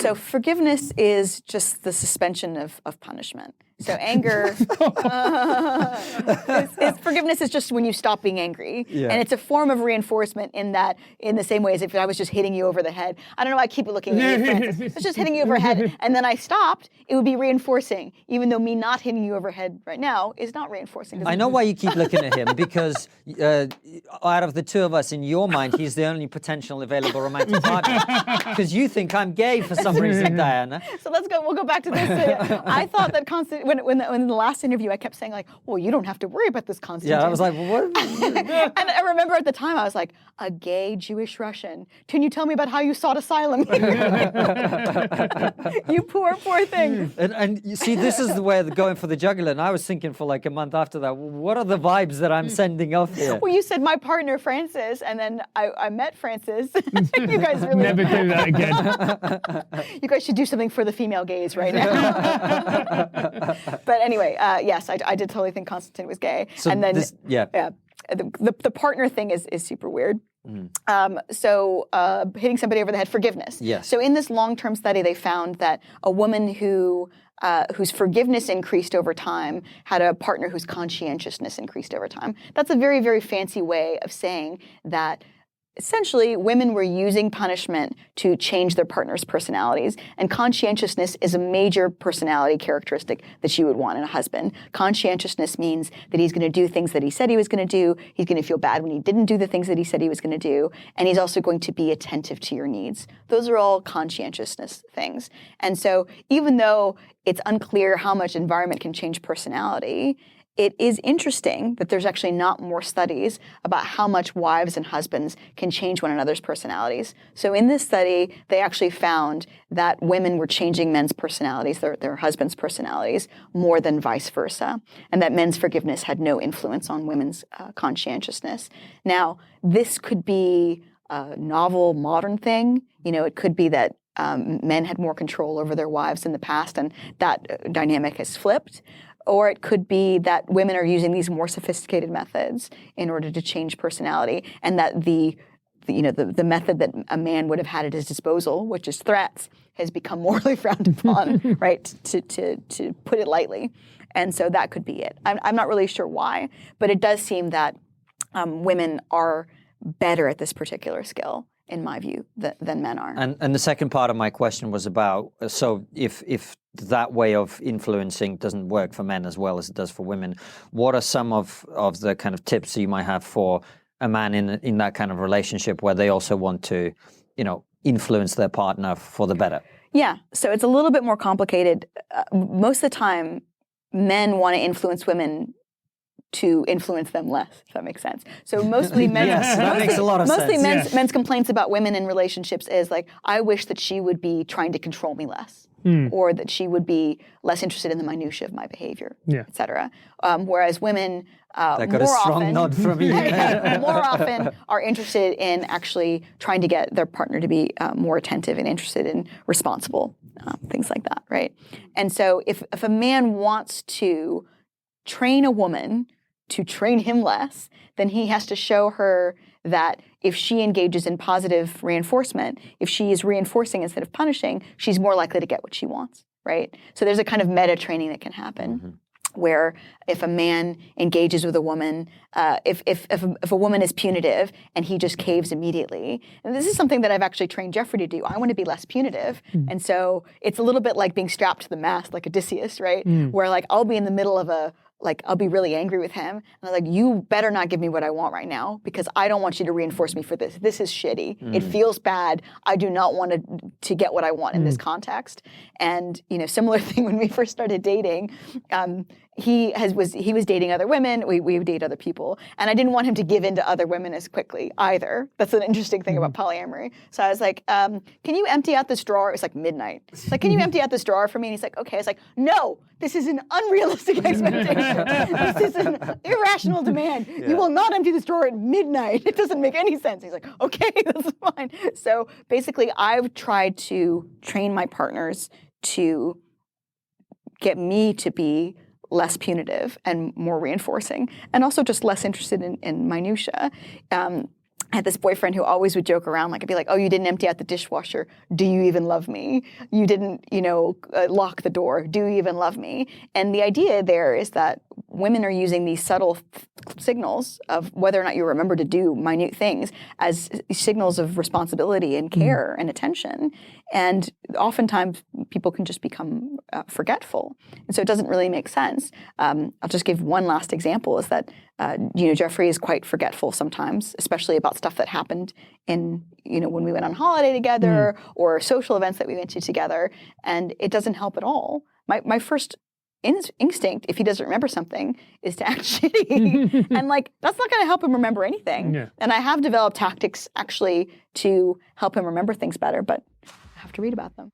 So forgiveness is just the suspension of punishment. So anger, forgiveness is just when you stop being angry. Yeah. And it's a form of reinforcement in that, in the same way as if I was just hitting you over the head. I don't know why I keep looking at you, Francis. If it's just hitting you over the head and then I stopped, it would be reinforcing, even though me not hitting you over the head right now is not reinforcing. I know why you keep looking at him, because out of the two of us, in your mind, he's the only potential available romantic partner. Because you think I'm gay for some reason, Diana. So we'll go back to this. I thought that when in the last interview I kept saying like, well, you don't have to worry about this, Constantine. Yeah, I was like, what? And I remember at the time I was like, a gay Jewish Russian. Can you tell me about how you sought asylum? You poor thing. And you see, this is the way of going for the jugular. And I was thinking for like a month after that, what are the vibes that I'm sending off here? Well, you said my partner Francis, and then I met Francis. You guys really never do that again. You guys should do something for the female gaze right now. But anyway, yes, I did totally think Constantine was gay. So and then the partner thing is super weird. So hitting somebody over the head, forgiveness. Yes. So in this long-term study, they found that a woman whose forgiveness increased over time had a partner whose conscientiousness increased over time. That's a very, very fancy way of saying that essentially women were using punishment to change their partner's personalities, and conscientiousness is a major personality characteristic that you would want in a husband. Conscientiousness means that he's going to do things that he said he was going to do, he's going to feel bad when he didn't do the things that he said he was going to do, and he's also going to be attentive to your needs. Those are all conscientiousness things. And so even though it's unclear how much environment can change personality, it is interesting that there's actually not more studies about how much wives and husbands can change one another's personalities. So in this study, they actually found that women were changing men's personalities, their husbands' personalities, more than vice versa, and that men's forgiveness had no influence on women's conscientiousness. Now, this could be a novel, modern thing. You know, it could be that men had more control over their wives in the past, and that dynamic has flipped. Or it could be that women are using these more sophisticated methods in order to change personality, and that the method that a man would have had at his disposal, which is threats, has become morally frowned upon, right? To put it lightly, and so that could be it. I'm not really sure why, but it does seem that women are better at this particular skill, in my view, than men are. And the second part of my question was about, so if that way of influencing doesn't work for men as well as it does for women, what are some of the kind of tips you might have for a man in that kind of relationship where they also want to, influence their partner for the better? Yeah, so it's a little bit more complicated. Most of the time, men want to influence women to influence them less, if that makes sense. So mostly men, yes, that makes a lot of sense. Men's complaints about women in relationships is like, I wish that she would be trying to control me less, or that she would be less interested in the minutiae of my behavior, et cetera. Whereas women that got a strong nod from you. more often are interested in actually trying to get their partner to be more attentive and interested in responsible, things like that, right? And so if a man wants to train a woman to train him less, then he has to show her that if she engages in positive reinforcement, if she is reinforcing instead of punishing, she's more likely to get what she wants, right? So there's a kind of meta training that can happen, where if a man engages with a woman, if a woman is punitive and he just caves immediately, and this is something that I've actually trained Jeffrey to do. I want to be less punitive, and so it's a little bit like being strapped to the mast, like Odysseus, right? Where like I'll be in the middle of I'll be really angry with him. And I'm like, you better not give me what I want right now, because I don't want you to reinforce me for this. This is shitty. It feels bad. I do not want to get what I want in this context. And, similar thing when we first started dating, he was dating other women. We would date other people. And I didn't want him to give in to other women as quickly either. That's an interesting thing about polyamory. So I was like, can you empty out this drawer? It was like midnight. It's like, can you empty out this drawer for me? And he's like, okay. I was like, no, this is an unrealistic expectation. This is an irrational demand. You will not empty this drawer at midnight. It doesn't make any sense. He's like, okay, that's fine. So basically, I've tried to train my partners to get me to be less punitive and more reinforcing, and also just less interested in minutia. I had this boyfriend who always would joke around, like I'd be like, "Oh, you didn't empty out the dishwasher. Do you even love me? You didn't, lock the door. Do you even love me?" And the idea there is that women are using these subtle signals of whether or not you remember to do minute things as signals of responsibility and care and attention. And oftentimes people can just become forgetful. And so it doesn't really make sense. I'll just give one last example is that, Jeffrey is quite forgetful sometimes, especially about stuff that happened in, when we went on holiday together or social events that we went to together. And it doesn't help at all. My first instinct, if he doesn't remember something, is to act shitty. And that's not going to help him remember anything. Yeah. And I have developed tactics actually to help him remember things better, but I have to read about them.